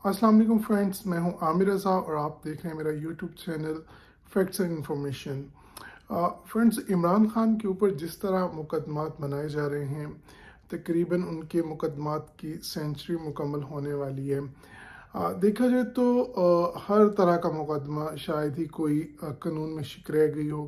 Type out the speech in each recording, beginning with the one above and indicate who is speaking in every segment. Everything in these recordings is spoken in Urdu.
Speaker 1: السلام علیکم فرینڈس، میں ہوں عامر رضا اور آپ دیکھ رہے ہیں میرا YouTube channel facts and information. Friends, Imran Khan کے اوپر جس طرح مقدمات بنائے جا رہے ہیں، تقریباً ان کے مقدمات کی سینچری مکمل ہونے والی ہے۔ دیکھا جائے تو ہر طرح کا مقدمہ شاید ہی کوئی قانون میں شک رہ گئی ہو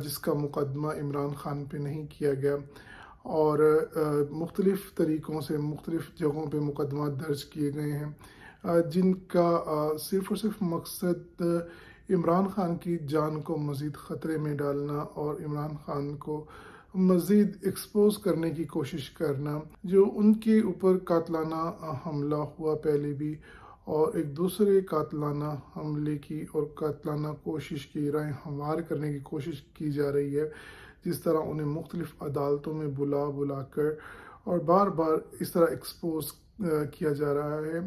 Speaker 1: جس کا مقدمہ عمران خان پہ نہیں کیا گیا، اور مختلف طریقوں سے مختلف جگہوں پہ مقدمات درج کیے گئے ہیں جن کا صرف اور صرف مقصد عمران خان کی جان کو مزید خطرے میں ڈالنا اور عمران خان کو مزید ایکسپوز کرنے کی کوشش کرنا، جو ان کے اوپر قاتلانہ حملہ ہوا پہلے بھی، اور ایک دوسرے قاتلانہ حملے کی اور قاتلانہ کوشش کی راہ ہموار کرنے کی کوشش کی جا رہی ہے، جس طرح انہیں مختلف عدالتوں میں بلا کر اور بار بار اس طرح ایکسپوز کیا جا رہا ہے۔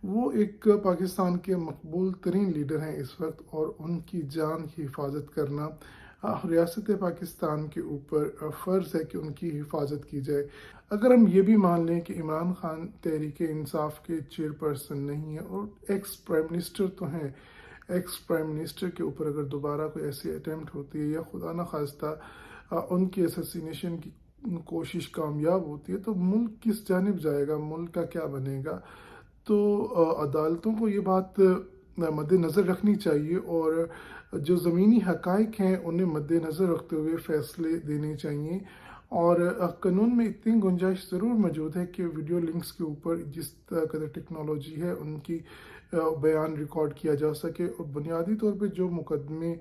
Speaker 1: وہ ایک پاکستان کے مقبول ترین لیڈر ہیں اس وقت، اور ان کی جان کی حفاظت کرنا ریاست پاکستان کے اوپر فرض ہے کہ ان کی حفاظت کی جائے۔ اگر ہم یہ بھی مان لیں کہ عمران خان تحریک انصاف کے چیئرپرسن نہیں ہیں اور ایکس پرائم منسٹر تو ہیں، ایکس پرائم منسٹر کے اوپر اگر دوبارہ کوئی ایسی اٹیمپٹ ہوتی ہے یا خدا نخواستہ ان کی اسیسینیشن کی کوشش کامیاب ہوتی ہے، تو ملک کس جانب جائے گا، ملک کا کیا بنے گا؟ تو عدالتوں کو یہ بات مد نظر رکھنی چاہیے، اور جو زمینی حقائق ہیں انہیں مد نظر رکھتے ہوئے فیصلے دینے چاہیے۔ اور قانون میں اتنی گنجائش ضرور موجود ہے کہ ویڈیو لنکس کے اوپر جس قدر ٹیکنالوجی ہے ان کی بیان ریکارڈ کیا جا سکے، اور بنیادی طور پہ جو مقدمے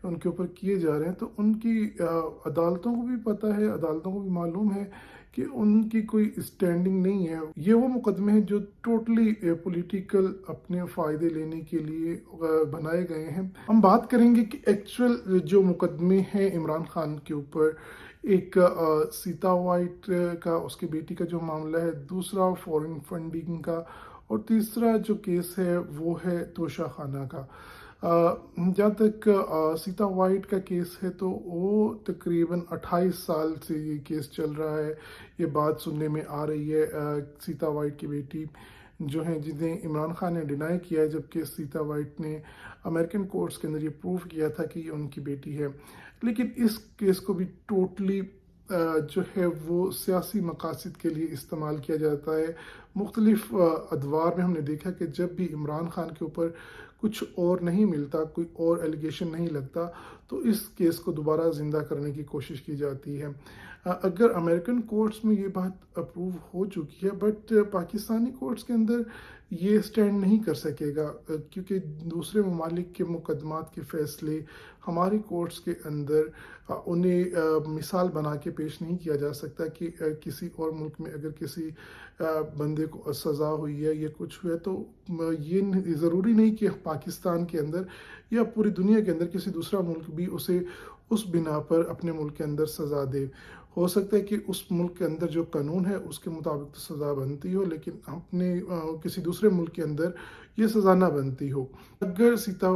Speaker 1: ان کے اوپر کیے جا رہے ہیں تو ان کی عدالتوں کو بھی پتہ ہے، عدالتوں کو بھی معلوم ہے کہ ان کی کوئی اسٹینڈنگ نہیں ہے۔ یہ وہ مقدمے ہیں جو ٹوٹلی پولیٹیکل اپنے فائدے لینے کے لیے بنائے گئے ہیں۔ ہم بات کریں گے کہ ایکچوئل جو مقدمے ہیں عمران خان کے اوپر، ایک سیتا وائٹ کا، اس کی بیٹی کا جو معاملہ ہے، دوسرا فورن فنڈنگ کا، اور تیسرا جو کیس ہے وہ ہے توشہ خانہ کا۔ جہاں تک سیتا وائٹ کا کیس ہے تو وہ تقریباً 28 سال سے یہ کیس چل رہا ہے۔ یہ بات سننے میں آ رہی ہے سیتا وائٹ کی بیٹی جو ہیں، جنہیں عمران خان نے ڈینائی کیا ہے، جبکہ سیتا وائٹ نے امریکن کورٹس کے اندر یہ پروف کیا تھا کہ یہ ان کی بیٹی ہے۔ لیکن اس کیس کو بھی ٹوٹلی جو ہے وہ سیاسی مقاصد کے لیے استعمال کیا جاتا ہے۔ مختلف ادوار میں ہم نے دیکھا کہ جب بھی عمران خان کے اوپر کچھ اور نہیں ملتا، کوئی اور ایلیگیشن نہیں لگتا، تو اس کیس کو دوبارہ زندہ کرنے کی کوشش کی جاتی ہے۔ اگر امریکن کورٹس میں یہ بات اپروو ہو چکی ہے، بٹ پاکستانی کورٹس کے اندر یہ سٹینڈ نہیں کر سکے گا، کیونکہ دوسرے ممالک کے مقدمات کے فیصلے ہماری کورٹس کے اندر انہیں مثال بنا کے پیش نہیں کیا جا سکتا کہ کسی اور ملک میں اگر کسی بندے کو سزا ہوئی ہے یا کچھ ہوا ہے تو یہ ضروری نہیں کہ پاکستان کے اندر یا پوری دنیا کے اندر کسی دوسرا ملک بھی اسے اس بنا پر اپنے ملک کے اندر سزا دے۔ ہو سکتا ہے کہ اس ملک کے اندر جو قانون ہے اس کے مطابق تو سزا بنتی ہو، لیکن اپنے کسی دوسرے ملک کے اندر یہ سزا نہ بنتی ہو۔ اگر سیتا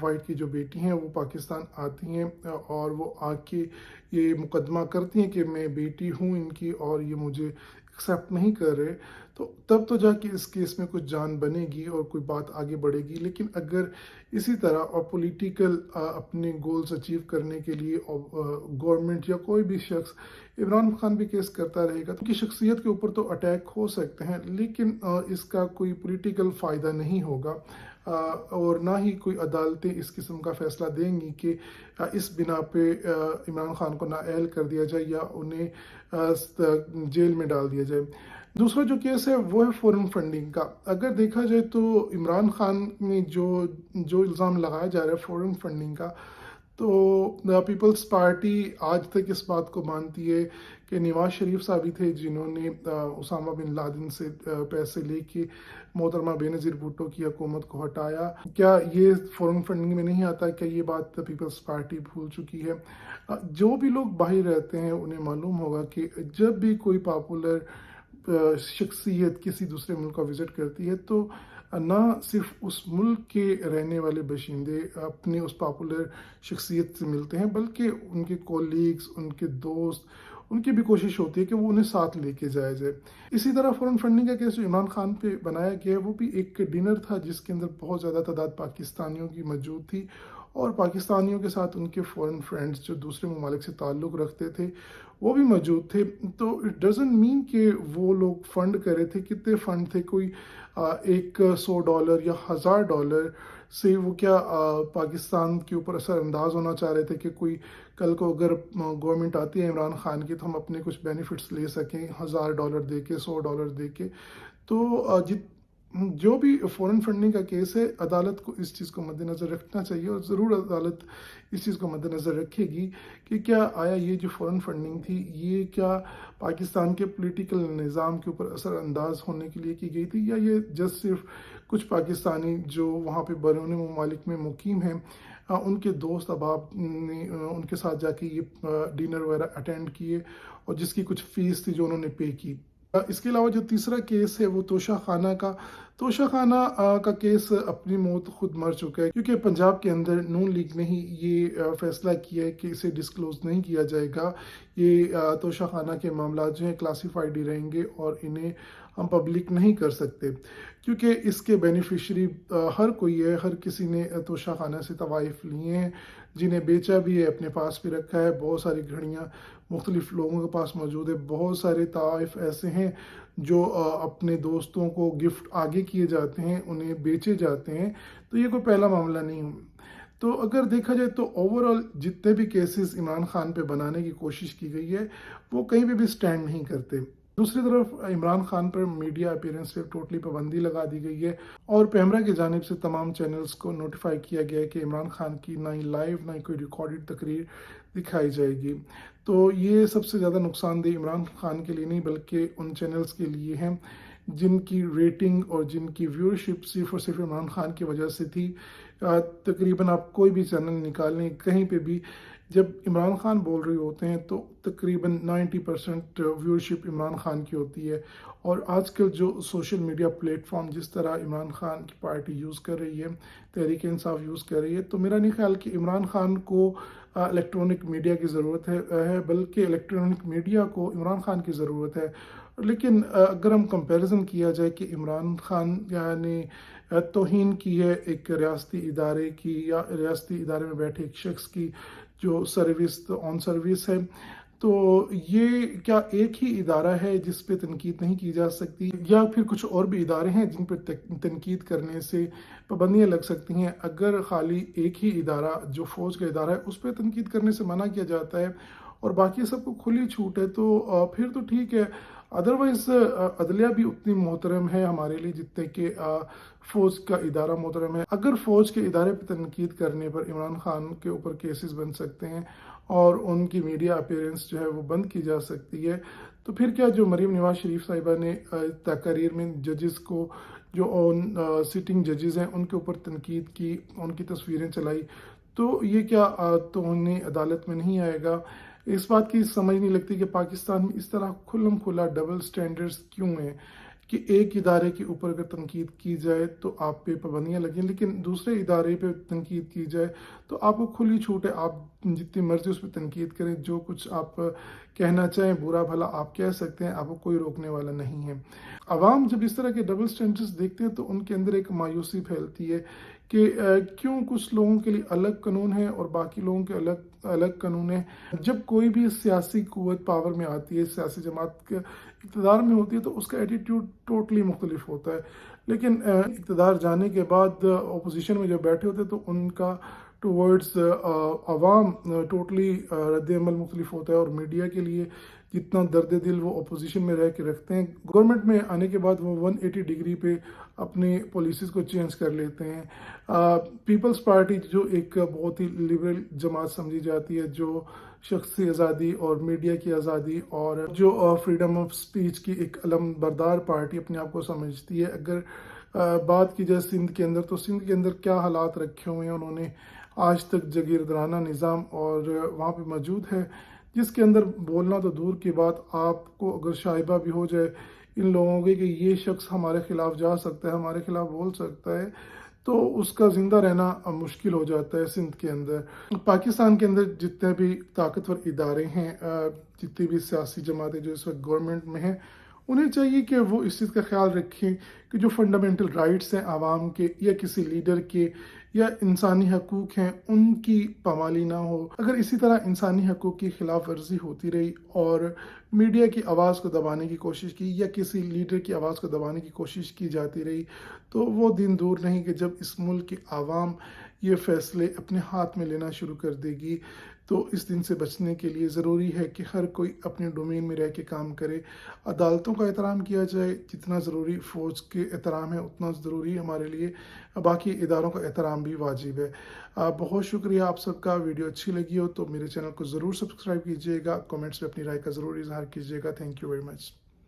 Speaker 1: وائٹ کی جو بیٹی ہیں وہ پاکستان آتی ہیں اور وہ آ کے یہ مقدمہ کرتی ہیں کہ میں بیٹی ہوں ان کی اور یہ مجھے ایکسیپٹ نہیں کر رہے، تو تب تو جا کے اس کیس میں کچھ جان بنے گی اور کوئی بات آگے بڑھے گی۔ لیکن اگر اسی طرح اور پولیٹیکل اپنے گولز اچیو کرنے کے لیے گورنمنٹ یا کوئی بھی شخص، عمران خان بھی کیس کرتا رہے گا، تو ان کی شخصیت کے اوپر تو اٹیک ہو سکتے ہیں، لیکن اس کا کوئی پولیٹیکل فائدہ نہیں ہوگا، اور نہ ہی کوئی عدالتیں اس قسم کا فیصلہ دیں گی کہ اس بنا پہ عمران خان کو نااہل کر دیا جائے یا انہیں جیل میں ڈال دیا جائے۔ دوسرا جو کیس ہے وہ ہے فورن فنڈنگ کا۔ اگر دیکھا جائے تو عمران خان میں جو الزام لگایا جا رہا ہے فورن فنڈنگ کا، تو پیپلز پارٹی آج تک اس بات کو مانتی ہے کہ نواز شریف صاحب ہی تھے جنہوں نے اسامہ بن لادن سے پیسے لے کے محترمہ بینظیر بھٹو کی حکومت کو ہٹایا۔ کیا یہ فورن فنڈنگ میں نہیں آتا؟ کیا یہ بات پیپلز پارٹی بھول چکی ہے؟ جو بھی لوگ باہر رہتے ہیں انہیں معلوم ہوگا کہ جب بھی کوئی پاپولر شخصیت کسی دوسرے ملک کا وزٹ کرتی ہے تو نہ صرف اس ملک کے رہنے والے باشندے اپنے اس پاپولر شخصیت سے ملتے ہیں، بلکہ ان کے کولیگز، ان کے دوست، ان کی بھی کوشش ہوتی ہے کہ وہ انہیں ساتھ لے کے جایا جائے۔ اسی طرح فورن فنڈنگ کا کیس جو عمران خان پہ بنایا گیا ہے وہ بھی ایک ڈنر تھا جس کے اندر بہت زیادہ تعداد پاکستانیوں کی موجود تھی، اور پاکستانیوں کے ساتھ ان کے فورن فرینڈز جو دوسرے ممالک سے تعلق رکھتے تھے وہ بھی موجود تھے۔ تو اٹ ڈزنٹ مین کہ وہ لوگ فنڈ کرے تھے، کتنے فنڈ تھے، کوئی $100 یا $1000 سے وہ کیا پاکستان کے اوپر اثر انداز ہونا چاہ رہے تھے کہ کوئی کل کو اگر گورنمنٹ آتی ہے عمران خان کی تو ہم اپنے کچھ بینیفٹس لے سکیں $1000 دے کے، $100 دے کے۔ تو جو بھی فورن فنڈنگ کا کیس ہے، عدالت کو اس چیز کو مد نظر رکھنا چاہیے، اور ضرور عدالت اس چیز کو مد نظر رکھے گی کہ کیا آیا یہ جو فورن فنڈنگ تھی یہ کیا پاکستان کے پولیٹیکل نظام کے اوپر اثر انداز ہونے کے لیے کی گئی تھی، یا یہ جسٹ صرف کچھ پاکستانی جو وہاں پہ بیرون ممالک میں مقیم ہیں ان کے دوست احباب نے ان کے ساتھ جا کے یہ ڈنر وغیرہ اٹینڈ کیے، اور جس کی کچھ فیس تھی جو انہوں نے پے کی۔ اس کے علاوہ جو تیسرا کیس ہے وہ توشہ خانہ کا۔ توشہ خانہ کا کیس اپنی موت خود مر چکا ہے، کیونکہ پنجاب کے اندر نون لیگ نے ہی یہ فیصلہ کیا ہے کہ اسے ڈسکلوز نہیں کیا جائے گا۔ یہ توشہ خانہ کے معاملات جو ہیں کلاسیفائڈ ہی رہیں گے اور انہیں ہم پبلک نہیں کر سکتے، کیونکہ اس کے بینیفیشری ہر کوئی ہے، ہر کسی نے توشہ خانہ سے طوائف لیے ہیں، جنہیں بیچا بھی ہے، اپنے پاس بھی رکھا ہے۔ بہت ساری گھڑیاں مختلف لوگوں کے پاس موجود ہے، بہت سارے طوائف ایسے ہیں جو اپنے دوستوں کو گفٹ آگے کیے جاتے ہیں، انہیں بیچے جاتے ہیں۔ تو یہ کوئی پہلا معاملہ نہیں۔ تو اگر دیکھا جائے تو اوورآل جتنے بھی کیسز عمران خان پہ بنانے کی کوشش کی گئی ہے وہ کہیں پہ بھی سٹینڈ نہیں کرتے۔ دوسری طرف عمران خان پر میڈیا اپیرنس پہ ٹوٹلی پابندی لگا دی گئی ہے، اور پیمرا کی جانب سے تمام چینلز کو نوٹیفائی کیا گیا ہے کہ عمران خان کی نہ ہی لائیو نہ ہی کوئی ریکارڈڈ تقریر دکھائی جائے گی۔ تو یہ سب سے زیادہ نقصان دہ عمران خان کے لیے نہیں بلکہ ان چینلز کے لیے ہیں جن کی ریٹنگ اور جن کی ویورشپ صرف اور صرف عمران خان کی وجہ سے تھی۔ تقریباً آپ کوئی بھی چینل نکالیں کہیں پہ بھی، جب عمران خان بول رہے ہوتے ہیں تو تقریباً 90% ویورشپ عمران خان کی ہوتی ہے۔ اور آج کل جو سوشل میڈیا پلیٹ فارم جس طرح عمران خان کی پارٹی یوز کر رہی ہے، تحریک انصاف یوز کر رہی ہے، تو میرا نہیں خیال کہ عمران خان کو الیکٹرانک میڈیا کی ضرورت ہے، بلکہ الیکٹرانک میڈیا کو عمران خان کی ضرورت ہے۔ لیکن اگر ہم کمپیریزن کیا جائے کہ عمران خان یعنی توہین کی ہے ایک ریاستی ادارے کی یا ریاستی ادارے میں بیٹھے ایک شخص کی جو آن سروس ہے، تو یہ کیا ایک ہی ادارہ ہے جس پہ تنقید نہیں کی جا سکتی، یا پھر کچھ اور بھی ادارے ہیں جن پہ تنقید کرنے سے پابندیاں لگ سکتی ہیں؟ اگر خالی ایک ہی ادارہ جو فوج کا ادارہ ہے اس پہ تنقید کرنے سے منع کیا جاتا ہے اور باقی سب کو کھلی چھوٹ ہے تو پھر تو ٹھیک ہے۔ ادروائز عدلیہ بھی اتنی محترم ہے ہمارے لیے جتنے کہ فوج کا ادارہ محترم ہے۔ اگر فوج کے ادارے پہ تنقید کرنے پر عمران خان کے اوپر کیسز بن سکتے ہیں اور ان کی میڈیا اپیرنس جو ہے وہ بند کی جا سکتی ہے، تو پھر کیا جو مریم نواز شریف صاحبہ نے تقاریر میں ججز کو جو سٹنگ ججز ہیں ان کے اوپر تنقید کی، ان کی تصویریں چلائی، تو یہ کیا تو انہیں عدالت میں نہیں آئے گا؟ اس بات کی سمجھ نہیں لگتی کہ پاکستان میں اس طرح کھلم کھلا ڈبل سٹینڈرڈز کیوں ہیں کہ ایک ادارے کے اوپر اگر تنقید کی جائے تو آپ پہ پابندیاں لگیں، لیکن دوسرے ادارے پہ تنقید کی جائے تو آپ کو کھلی چھوٹ ہے، آپ جتنی مرضی اس پہ تنقید کریں، جو کچھ آپ کہنا چاہیں برا بھلا آپ کہہ سکتے ہیں، آپ کو کوئی روکنے والا نہیں ہے۔ عوام جب اس طرح کے ڈبل سٹینڈرڈز دیکھتے ہیں تو ان کے اندر ایک مایوسی پھیلتی ہے کہ کیوں کچھ لوگوں کے لیے الگ قانون ہے اور باقی لوگوں کے الگ قانون ہے۔ جب کوئی بھی سیاسی قوت پاور میں آتی ہے، سیاسی جماعت کے اقتدار میں ہوتی ہے تو اس کا ایٹیٹیوڈ ٹوٹلی مختلف ہوتا ہے، لیکن اقتدار جانے کے بعد اپوزیشن میں جب بیٹھے ہوتے ہیں تو ان کا ٹورڈز عوام ٹوٹلی رد عمل مختلف ہوتا ہے، اور میڈیا کے لیے جتنا درد دل وہ اپوزیشن میں رہ کے رکھتے ہیں، گورنمنٹ میں آنے کے بعد وہ 180 ڈگری پہ اپنے پالیسیز کو چینج کر لیتے ہیں۔ پیپلز پارٹی جو ایک بہت ہی لبرل جماعت سمجھی جاتی ہے، جو شخصی آزادی اور میڈیا کی آزادی اور جو فریڈم آف سپیچ کی ایک علم بردار پارٹی اپنے آپ کو سمجھتی ہے، اگر بات کی جائے سندھ کے اندر تو سندھ کے اندر کیا حالات رکھے ہوئے ہیں انہوں نے آج تک، جگیردرانہ نظام اور وہاں پہ موجود ہے جس کے اندر بولنا تو دور کی بات، آپ کو اگر شائبہ بھی ہو جائے ان لوگوں کی کہ یہ شخص ہمارے خلاف جا سکتا ہے، ہمارے خلاف بول سکتا ہے، تو اس کا زندہ رہنا مشکل ہو جاتا ہے سندھ کے اندر۔ پاکستان کے اندر جتنے بھی طاقتور ادارے ہیں، جتنی بھی سیاسی جماعتیں جو اس وقت گورنمنٹ میں ہیں، انہیں چاہیے کہ وہ اس چیز کا خیال رکھیں کہ جو فنڈامنٹل رائٹس ہیں عوام کے یا کسی لیڈر کے یا انسانی حقوق ہیں، ان کی پامالی نہ ہو۔ اگر اسی طرح انسانی حقوق کی خلاف ورزی ہوتی رہی اور میڈیا کی آواز کو دبانے کی کوشش کی یا کسی لیڈر کی آواز کو دبانے کی کوشش کی جاتی رہی، تو وہ دن دور نہیں کہ جب اس ملک کی عوام یہ فیصلے اپنے ہاتھ میں لینا شروع کر دے گی۔ تو اس دن سے بچنے کے لیے ضروری ہے کہ ہر کوئی اپنے ڈومین میں رہ کے کام کرے، عدالتوں کا احترام کیا جائے، جتنا ضروری فوج کے احترام ہے اتنا ضروری ہمارے لیے باقی اداروں کا احترام بھی واجب ہے۔ بہت شکریہ آپ سب کا۔ ویڈیو اچھی لگی ہو تو میرے چینل کو ضرور سبسکرائب کیجیے گا، کمنٹس میں اپنی رائے کا ضرور اظہار کیجیے گا۔ Thank you very much.